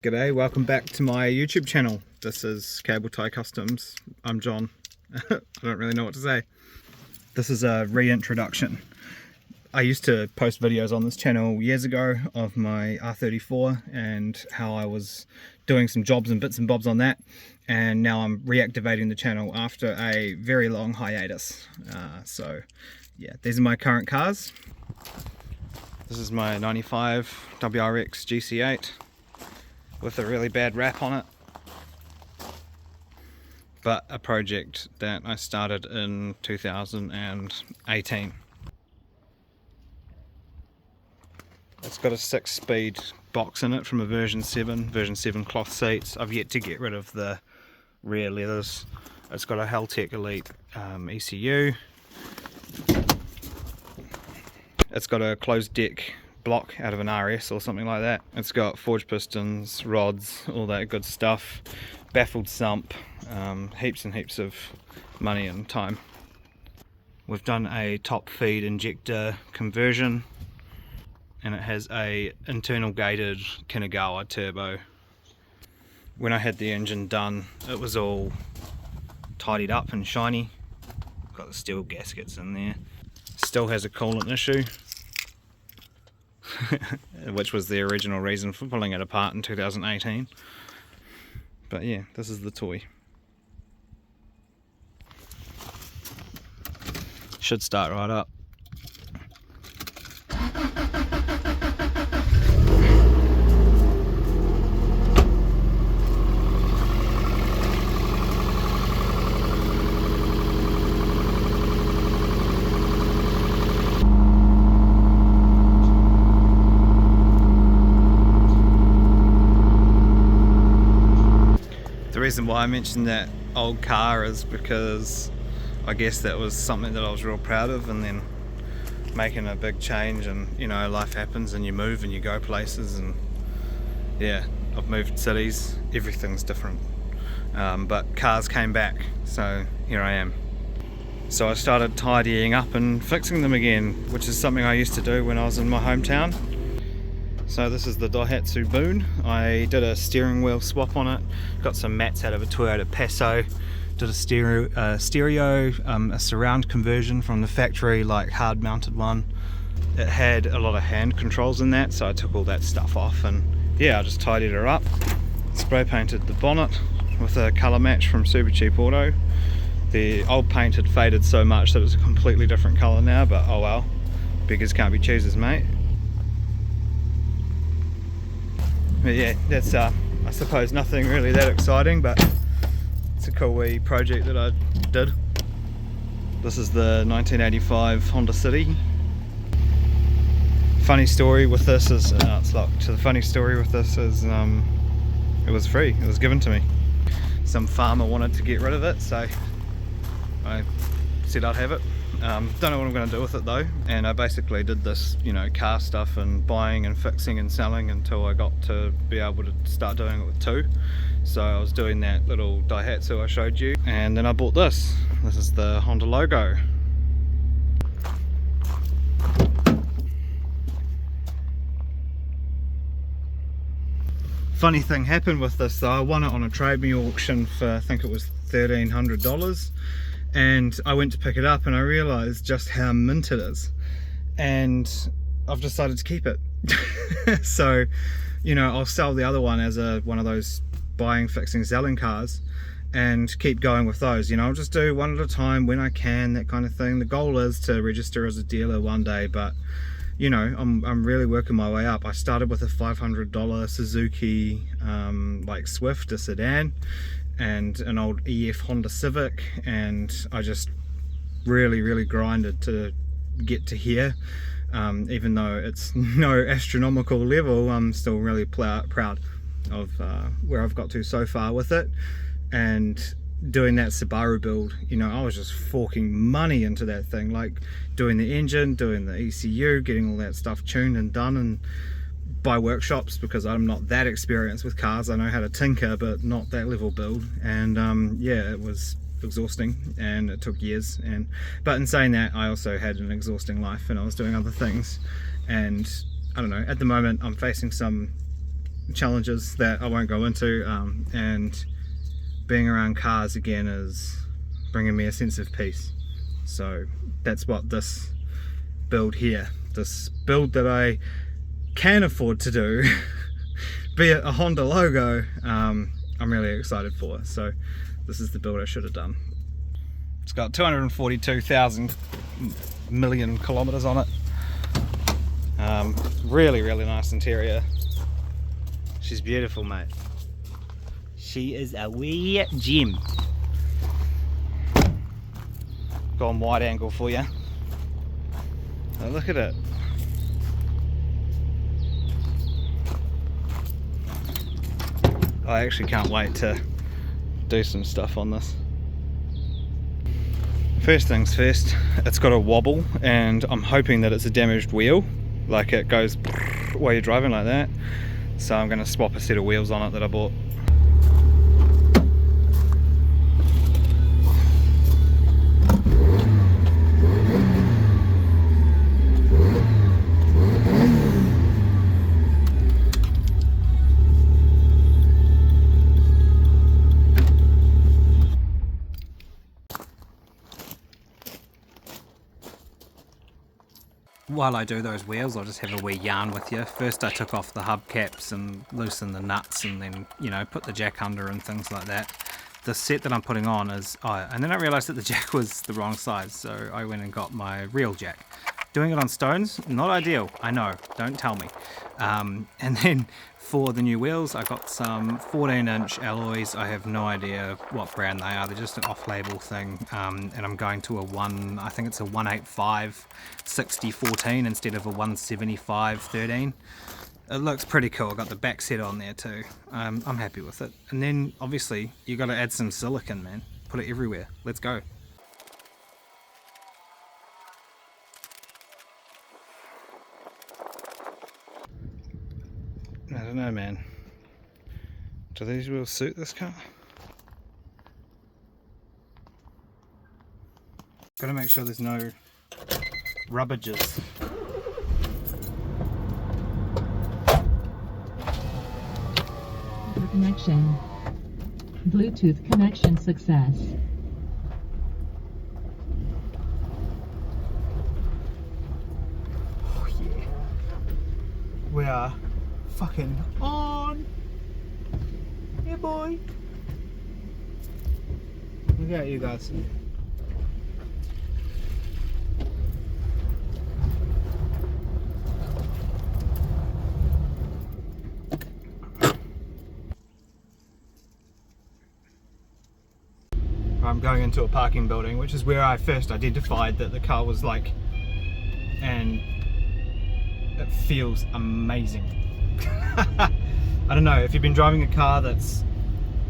G'day, welcome back to my YouTube channel. This is Cable Tie Customs. I'm John. I don't really know what to say. This is a reintroduction. I used to post videos on this channel years ago of my R34 and how I was doing some jobs and bits and bobs on that, and now I'm reactivating the channel after a very long hiatus. So yeah, these are my current cars. This is my 95 WRX GC8 with a really bad rap on it, but a project that I started in 2018. It's got a 6-speed box in it from a version 7 cloth seats. I've yet to get rid of the rear leathers. It's got a Haltech Elite ECU. It's got a closed deck block out of an RS or something like that. It's got forged pistons, rods, all that good stuff, baffled sump, heaps and heaps of money and time. We've done a top feed injector conversion, and it has a internal gated Kinagawa turbo. When I had the engine done, it was all tidied up and shiny. Got the steel gaskets in there. Still has a coolant issue, which was the original reason for pulling it apart in 2018. But yeah, this is the toy. Should start right up. The reason why I mentioned that old car is because I guess that was something that I was real proud of, and then making a big change, and you know, life happens and you move and you go places, and yeah, I've moved cities, everything's different, but cars came back, so here I am. So I started tidying up and fixing them again, which is something I used to do when I was in my hometown. So this is the Daihatsu Boon. I did a steering wheel swap on it, got some mats out of a Toyota Passo, did a stereo, a surround conversion from the factory, like hard mounted one. It had a lot of hand controls in that, so I took all that stuff off, and yeah, I just tidied her up. Spray painted the bonnet with a colour match from Super Cheap Auto. The old paint had faded so much that it's a completely different colour now, but oh well, beggars can't be choosers, mate. But yeah, that's I suppose nothing really that exciting, but it's a cool wee project that I did. This is the 1985 Honda City. Funny story with this is, it's locked. So the funny story with this is, it was free, it was given to me. Some farmer wanted to get rid of it, so I said I'd have it. Don't know what I'm going to do with it though, and I basically did this, you know, car stuff and buying and fixing and selling until I got to be able to start doing it with two. So I was doing that little Daihatsu I showed you, and then I bought this. This is the Honda Logo. Funny thing happened with this though. I won it on a Trade Me auction for, I think it was $1,300. And I went to pick it up and I realized just how mint it is, and I've decided to keep it. So, you know, I'll sell the other one as one of those buying, fixing, selling cars, and keep going with those. You know, I'll just do one at a time when I can, that kind of thing. The goal is to register as a dealer one day, but you know, I'm really working my way up. I started with a $500 Suzuki like Swift, a sedan, and an old EF Honda Civic, and I just really grinded to get to here. Even though it's no astronomical level, I'm still really proud of where I've got to so far with it. And doing that Subaru build, you know, I was just forking money into that thing, like doing the engine, doing the ECU, getting all that stuff tuned and done, and by workshops, because I'm not that experienced with cars. I know how to tinker, but not that level build. And yeah, it was exhausting and it took years. But in saying that, I also had an exhausting life and I was doing other things, and I don't know, at the moment I'm facing some challenges that I won't go into, and being around cars again is bringing me a sense of peace. So that's what this build here, this build that I can afford to do, be it a Honda Logo, I'm really excited for. So this is the build I should have done. It's got 242,000 million kilometers on it. Really nice interior. She's beautiful, mate. She is a wee gem. Go on wide angle for you. Now look at it. I actually can't wait to do some stuff on this. First things first, it's got a wobble, and I'm hoping that it's a damaged wheel, like it goes while you're driving like that. So I'm going to swap a set of wheels on it that I bought. While I do those wheels, I'll just have a wee yarn with you. First I took off the hubcaps and loosened the nuts, and then, you know, put the jack under and things like that. The set that I'm putting on is, and then I realised that the jack was the wrong size, so I went and got my real jack. Doing it on stones, not ideal, I know, don't tell me. And then for the new wheels, I got some 14-inch alloys. I have no idea what brand they are, they're just an off-label thing. And I'm going to I think it's a 185 60/14 instead of a 175 13. It looks pretty cool. I got the back set on there too. I'm happy with it. And then obviously you got to add some silicone, man. Put it everywhere. Let's go. I don't know, man. Do these wheels suit this car? Gotta make sure there's no rubbages. Connection. Bluetooth connection success. Oh yeah. We are fucking on. Yeah, boy. Look at you guys. I'm going into a parking building, which is where I first identified that the car was like, and it feels amazing. I don't know, if you've been driving a car that's,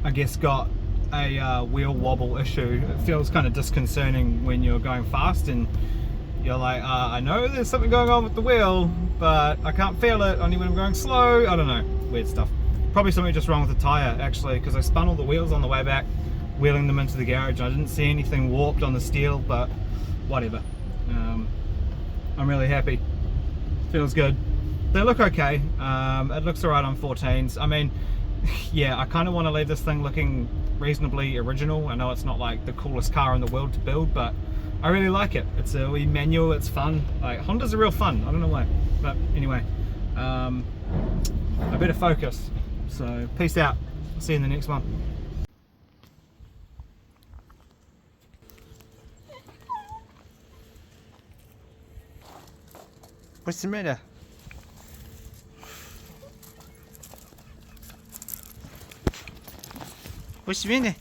I guess, got a wheel wobble issue, it feels kind of disconcerting when you're going fast and you're like, I know there's something going on with the wheel, but I can't feel it only when I'm going slow. I don't know, weird stuff. Probably something just wrong with the tyre actually, because I spun all the wheels on the way back, wheeling them into the garage. I didn't see anything warped on the steel, but whatever. I'm really happy. Feels good. They look okay. It looks alright on 14s. I mean, yeah, I kind of want to leave this thing looking reasonably original. I know it's not like the coolest car in the world to build, but I really like it. It's a wee manual, it's fun. Like, Hondas are real fun, I don't know why. But anyway, I better focus. So peace out. See you in the next one. What's the matter? What's the matter?